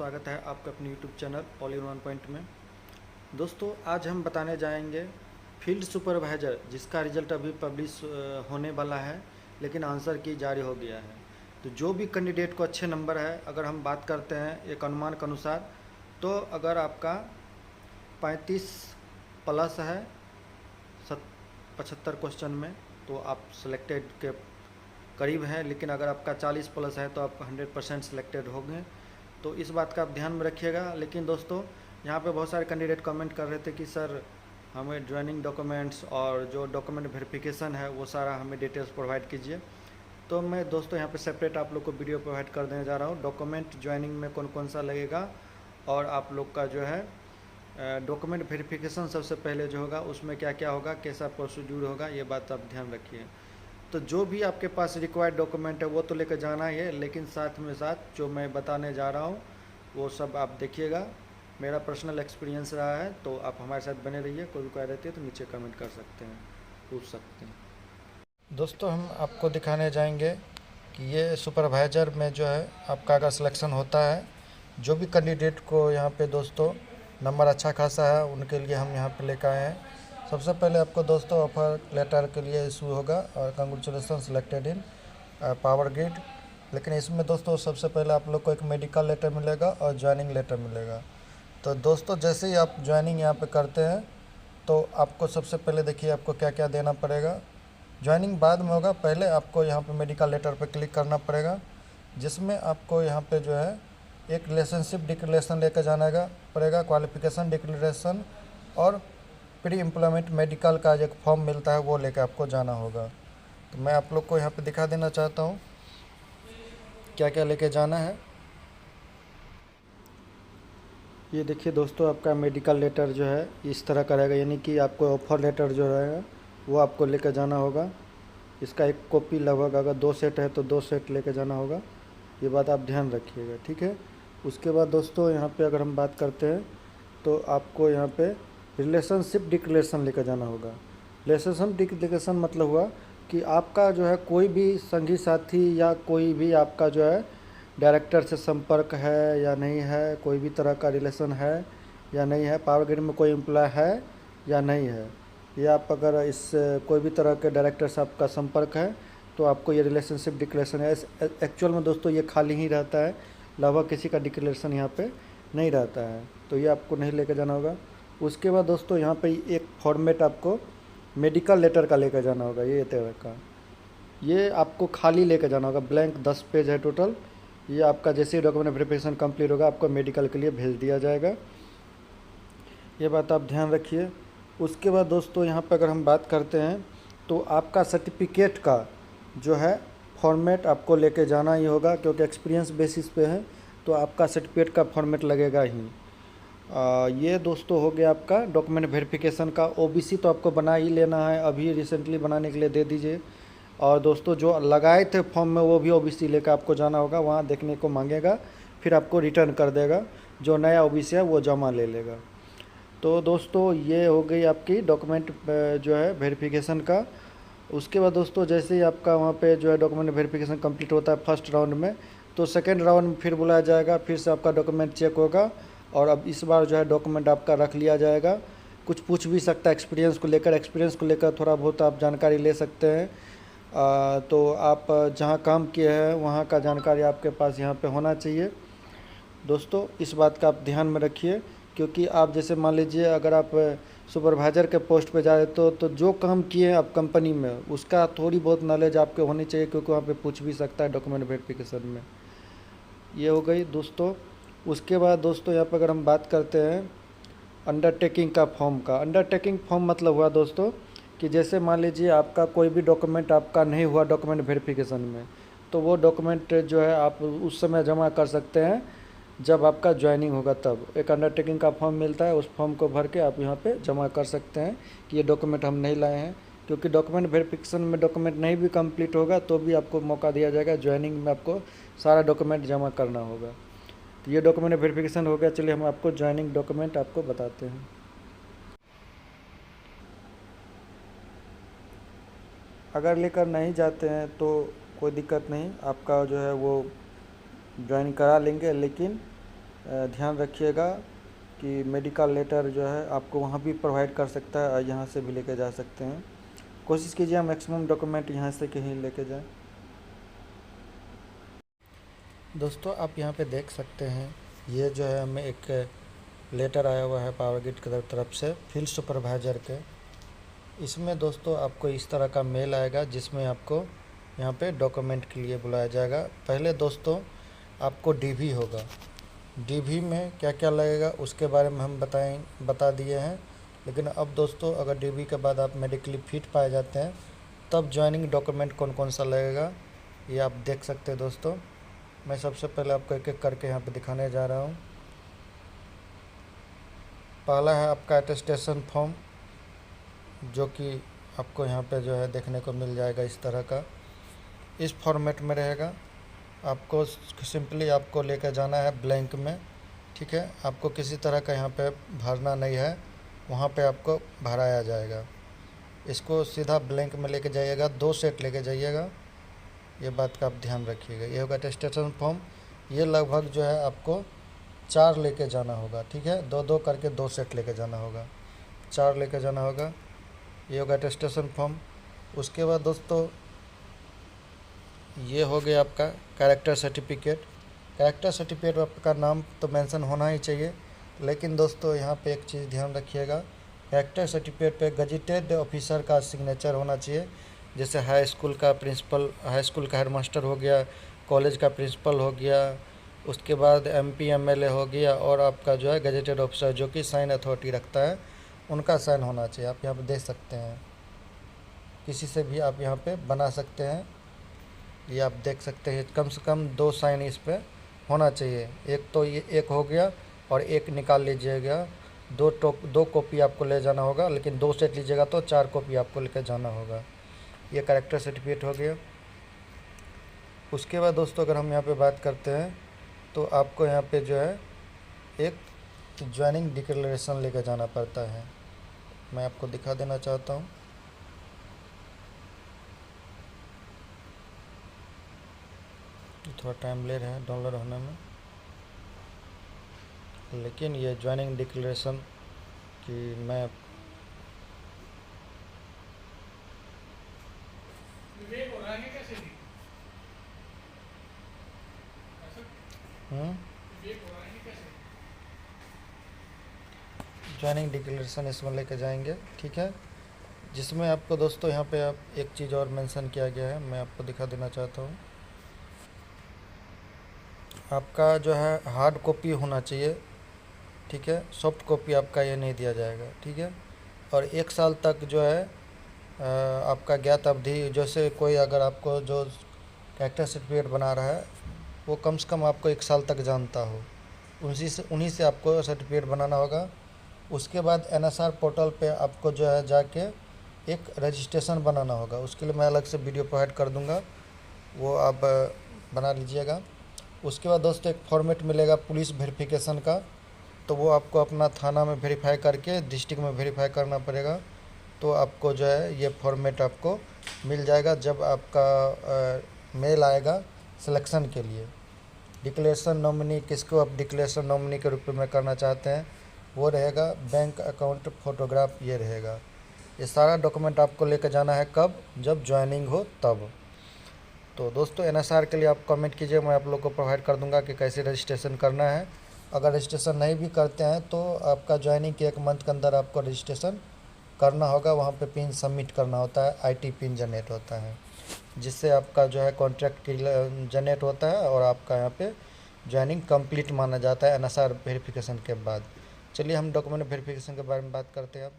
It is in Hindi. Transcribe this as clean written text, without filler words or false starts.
स्वागत है आपका अपने YouTube channel all in one point में। दोस्तों आज हम बताने जाएंगे फील्ड सुपरवाइज़र जिसका रिज़ल्ट अभी पब्लिश होने वाला है, लेकिन आंसर की जारी हो गया है। तो जो भी कैंडिडेट को अच्छे नंबर है, अगर हम बात करते हैं एक अनुमान के अनुसार, तो अगर आपका 35 प्लस है 75 क्वेश्चन में तो आप सिलेक्टेड के करीब है, लेकिन अगर आपका 40 प्लस है तो आप 100% सिलेक्टेड होंगे। तो इस बात का आप ध्यान में रखिएगा। लेकिन दोस्तों यहाँ पे बहुत सारे कैंडिडेट कमेंट कर रहे थे कि सर हमें ज्वाइनिंग डॉक्यूमेंट्स और जो डॉक्यूमेंट वेरिफिकेशन है वो सारा हमें डिटेल्स प्रोवाइड कीजिए। तो मैं दोस्तों यहाँ पे सेपरेट आप लोग को वीडियो प्रोवाइड कर देने जा रहा हूँ, डॉक्यूमेंट ज्वाइनिंग में कौन कौन सा लगेगा और आप लोग का जो है डॉक्यूमेंट वेरिफिकेशन सबसे पहले जो होगा उसमें क्या क्या होगा, कैसा प्रोसीड्यूर होगा, ये बात आप ध्यान रखिए। तो जो भी आपके पास रिक्वायर्ड डॉक्यूमेंट है वो तो लेकर जाना ही है, लेकिन साथ में साथ जो मैं बताने जा रहा हूँ वो सब आप देखिएगा। मेरा पर्सनल एक्सपीरियंस रहा है, तो आप हमारे साथ बने रहिए। कोई भी क्वेरी रहती है तो नीचे कमेंट कर सकते हैं, पूछ सकते हैं। दोस्तों हम आपको दिखाने जाएंगे कि ये सुपरवाइज़र में जो है आपका अगर सिलेक्शन होता है, जो भी कैंडिडेट को यहाँ पे दोस्तों नंबर अच्छा खासा है उनके लिए हम यहाँ पे लेकर आए हैं। सबसे पहले आपको दोस्तों ऑफर लेटर के लिए इशू होगा और congratulation selected in power grid. लेकिन इसमें दोस्तों सबसे पहले आप लोग को एक मेडिकल लेटर मिलेगा और ज्वाइनिंग लेटर मिलेगा। तो दोस्तों जैसे ही आप ज्वाइनिंग यहाँ पे करते हैं तो आपको सबसे पहले देखिए आपको क्या क्या देना पड़ेगा। ज्वाइनिंग बाद में होगा, पहले आपको यहाँ पे मेडिकल लेटर पे क्लिक करना पड़ेगा, जिसमें आपको यहाँ पे जो है एक रिलेशनशिप डिक्लेरेशन लेकर जाना पड़ेगा, क्वालिफिकेशन डिक्लेरेशन और प्री एम्प्लॉयमेंट मेडिकल का एक फॉर्म मिलता है वो लेकर आपको जाना होगा। तो मैं आप लोग को यहाँ पे दिखा देना चाहता हूँ क्या क्या लेके जाना है। ये देखिए दोस्तों आपका मेडिकल लेटर जो है इस तरह का रहेगा, यानी कि आपको ऑफर लेटर जो रहेगा वो आपको लेकर जाना होगा। इसका एक कॉपी लगभग अगर 2 सेट है तो 2 सेट लेकर जाना होगा, ये बात आप ध्यान रखिएगा, ठीक है। उसके बाद दोस्तों यहाँ पे अगर हम बात करते हैं तो आपको यहाँ पे रिलेशनशिप डिक्लेरेशन लेकर जाना होगा। रिलेशनशिप डिक्लेरेशन मतलब हुआ कि आपका जो है कोई भी संगी साथी या कोई भी आपका जो है डायरेक्टर से संपर्क है या नहीं है, कोई भी तरह का रिलेशन है या नहीं है, पावर ग्रिड में कोई एम्प्लॉय है या नहीं है, या आप अगर इस कोई भी तरह के डायरेक्टर से आपका संपर्क है तो आपको ये रिलेशनशिप डिक्लेरेशन है। एक्चुअल में दोस्तों ये खाली ही रहता है, लगभग किसी का डिक्लेरेशन यहाँ पे नहीं रहता है, तो ये आपको नहीं लेकर जाना होगा। उसके बाद दोस्तों यहाँ पे एक फॉर्मेट आपको मेडिकल लेटर का लेकर जाना होगा, ये तरह का, ये आपको खाली लेकर जाना होगा, ब्लैंक 10 पेज है टोटल। ये आपका जैसे ही डॉक्यूमेंट वेरिफिकेशन कंप्लीट होगा आपको मेडिकल के लिए भेज दिया जाएगा, ये बात आप ध्यान रखिए। उसके बाद दोस्तों यहाँ पर अगर हम बात करते हैं तो आपका सर्टिफिकेट का जो है फॉर्मेट आपको लेके जाना ही होगा, क्योंकि एक्सपीरियंस बेसिस पे है तो आपका सर्टिफिकेट का फॉर्मेट लगेगा ही। ये दोस्तों हो गया आपका डॉक्यूमेंट वेरिफिकेशन का। ओबीसी तो आपको बना ही लेना है, अभी रिसेंटली बनाने के लिए दे दीजिए। और दोस्तों जो लगाए थे फॉर्म में वो भी ओबीसी लेकर आपको जाना होगा, वहाँ देखने को मांगेगा, फिर आपको रिटर्न कर देगा, जो नया ओबीसी है वो जमा ले लेगा। तो दोस्तों ये हो गई आपकी डॉक्यूमेंट जो है वेरिफिकेशन का। उसके बाद दोस्तों जैसे ही आपका वहाँ पे जो है डॉक्यूमेंट वेरिफिकेशन कंप्लीट होता है फर्स्ट राउंड में, तो सेकेंड राउंड में फिर बुलाया जाएगा, फिर से आपका डॉक्यूमेंट चेक होगा और अब इस बार जो है डॉक्यूमेंट आपका रख लिया जाएगा। कुछ पूछ भी सकता है एक्सपीरियंस को लेकर थोड़ा बहुत आप जानकारी ले सकते हैं। तो आप जहाँ काम किए हैं वहाँ का जानकारी आपके पास यहाँ पे होना चाहिए। दोस्तों इस बात का आप ध्यान में रखिए, क्योंकि आप जैसे मान लीजिए अगर आप सुपरवाइज़र के पोस्ट पे जा रहे तो जो काम किए आप कंपनी में उसका थोड़ी बहुत नॉलेज आपके होनी चाहिए, क्योंकि वहाँ पे पूछ भी सकता है डॉक्यूमेंट वेरिफिकेशन में। ये हो गई दोस्तों। उसके बाद दोस्तों यहाँ पर अगर हम बात करते हैं अंडरटेकिंग का फॉर्म का। अंडरटेकिंग फॉर्म मतलब हुआ दोस्तों कि जैसे मान लीजिए आपका कोई भी डॉक्यूमेंट आपका नहीं हुआ डॉक्यूमेंट वेरिफिकेशन में, तो वो डॉक्यूमेंट जो है आप उस समय जमा कर सकते हैं जब आपका ज्वाइनिंग होगा, तब एक अंडरटेकिंग का फॉर्म मिलता है, उस फॉर्म को भर के आप यहाँ पे जमा कर सकते हैं कि ये डॉक्यूमेंट हम नहीं लाए हैं। क्योंकि डॉक्यूमेंट वेरिफिकेशन में डॉक्यूमेंट नहीं भी कंप्लीट होगा तो भी आपको मौका दिया जाएगा, ज्वाइनिंग में आपको सारा डॉक्यूमेंट जमा करना होगा। तो ये डॉक्यूमेंट वेरिफिकेशन हो गया। चलिए हम आपको ज्वाइनिंग डॉक्यूमेंट आपको बताते हैं। अगर लेकर नहीं जाते हैं तो कोई दिक्कत नहीं, आपका जो है वो ज्वाइन करा लेंगे, लेकिन ध्यान रखिएगा कि मेडिकल लेटर जो है आपको वहाँ भी प्रोवाइड कर सकता है और यहाँ से भी लेके जा सकते हैं। कोशिश कीजिए मैक्सिमम डॉक्यूमेंट यहाँ से कहीं लेके जाएं। दोस्तों आप यहाँ पे देख सकते हैं, ये जो है हमें एक लेटर आया हुआ है पावर ग्रिड की तरफ से फील्ड सुपरवाइज़र के। इसमें दोस्तों आपको इस तरह का मेल आएगा जिसमें आपको यहाँ पे डॉक्यूमेंट के लिए बुलाया जाएगा। पहले दोस्तों आपको डीवी होगा, डीवी में क्या क्या लगेगा उसके बारे में हम बता दिए हैं। लेकिन अब दोस्तों अगर डीवी के बाद आप मेडिकली फिट पाए जाते हैं तब ज्वाइनिंग डॉक्यूमेंट कौन कौन सा लगेगा ये आप देख सकते हैं। दोस्तों मैं सबसे पहले आपको एक एक करके यहाँ पे दिखाने जा रहा हूँ। पहला है आपका अटेस्टेशन फॉर्म, जो कि आपको यहाँ पे जो है देखने को मिल जाएगा इस तरह का, इस फॉर्मेट में रहेगा। आपको सिंपली आपको लेकर जाना है ब्लैंक में, ठीक है। आपको किसी तरह का यहाँ पे भरना नहीं है, वहाँ पे आपको भराया जाएगा। इसको सीधा ब्लैंक में लेके जाइएगा, 2 सेट लेके जाइएगा, ये बात का आप ध्यान रखिएगा। ये होगा अटेस्टेशन फॉर्म, ये लगभग जो है आपको 4 लेके जाना होगा, ठीक है। 2-2 करके 2 सेट लेके जाना होगा, 4 लेके जाना होगा। ये होगा अटेस्टेशन फॉर्म। उसके बाद दोस्तों ये हो गया आपका कैरेक्टर सर्टिफिकेट। कैरेक्टर सर्टिफिकेट आपका नाम तो मेंशन होना ही चाहिए, लेकिन दोस्तों यहाँ पे एक चीज़ ध्यान रखिएगा, कैरेक्टर सर्टिफिकेट पे गजेटेड ऑफिसर का सिग्नेचर होना चाहिए। जैसे हाई स्कूल का प्रिंसिपल, हाई स्कूल का हेडमास्टर हो गया, कॉलेज का प्रिंसिपल हो गया, उसके बाद MP MLA हो गया, और आपका जो है गजेटेड ऑफिसर जो कि साइन अथॉरिटी रखता है, उनका साइन होना चाहिए। आप यहाँ पे देख सकते हैं, किसी से भी आप यहाँ पे बना सकते हैं, ये आप देख सकते हैं। कम से कम 2 साइन इस पे होना चाहिए। एक तो ये एक हो गया और एक निकाल लीजिएगा, 2 कॉपी आपको ले जाना होगा, लेकिन 2 सेट लीजिएगा तो 4 कॉपी आपको लेकर जाना होगा। ये कैरेक्टर सर्टिफिकेट हो गया। उसके बाद दोस्तों अगर हम यहाँ पे बात करते हैं तो आपको यहाँ पे जो है एक ज्वाइनिंग डिक्लेरेशन लेकर जाना पड़ता है। मैं आपको दिखा देना चाहता हूँ। थोड़ा टाइम ले रहे हैं डाउनलोड होने में, लेकिन ये ज्वाइनिंग डिक्लेरेशन की मैं ज्वाइनिंग डिक्लेरेशन इसमें लेके जाएंगे, ठीक है। जिसमें आपको दोस्तों यहाँ पे आप एक चीज़ और मेंशन किया गया है, मैं आपको दिखा देना चाहता हूँ। आपका जो है हार्ड कॉपी होना चाहिए, ठीक है। सॉफ्ट कॉपी आपका ये नहीं दिया जाएगा, ठीक है। और 1 साल तक जो है आपका ज्ञात अवधि, जैसे कोई अगर आपको जो कैरेक्टर सर्टिफिकेट बना रहा है वो कम से कम आपको 1 साल तक जानता हो, उन्हीं से आपको सर्टिफिकेट बनाना होगा। उसके बाद NSR पोर्टल पे आपको जो है जाके एक रजिस्ट्रेशन बनाना होगा। उसके लिए मैं अलग से वीडियो प्रोवाइड कर दूंगा, वो आप बना लीजिएगा। उसके बाद दोस्तों एक फॉर्मेट मिलेगा पुलिस वेरिफिकेशन का, तो वो आपको अपना थाना में वेरीफाई करके डिस्ट्रिक्ट में वेरीफाई करना पड़ेगा, तो आपको जो है ये फॉर्मेट आपको मिल जाएगा जब आपका मेल आएगा सिलेक्शन के लिए। डिक्लेरेशन नॉमिनी, किसको आप डिक्लेरेशन नॉमिनी के रूप में करना चाहते हैं वो रहेगा, बैंक अकाउंट फ़ोटोग्राफ ये रहेगा। ये सारा डॉक्यूमेंट आपको लेकर जाना है कब, जब ज्वाइनिंग हो तब। तो दोस्तों NSR के लिए आप कमेंट कीजिए, मैं आप लोग को प्रोवाइड कर दूंगा कि कैसे रजिस्ट्रेशन करना है। अगर रजिस्ट्रेशन नहीं भी करते हैं तो आपका ज्वाइनिंग के 1 मंथ के अंदर आपको रजिस्ट्रेशन करना होगा। वहाँ पे पिन सबमिट करना होता है, IT पिन जनरेट होता है, जिससे आपका जो है कॉन्ट्रैक्ट जनरेट होता है और आपका यहाँ पे ज्वाइनिंग कंप्लीट माना जाता है NSR वेरिफिकेशन के बाद। चलिए हम डॉक्यूमेंट वेरिफिकेशन के बारे में बात करते हैं अब।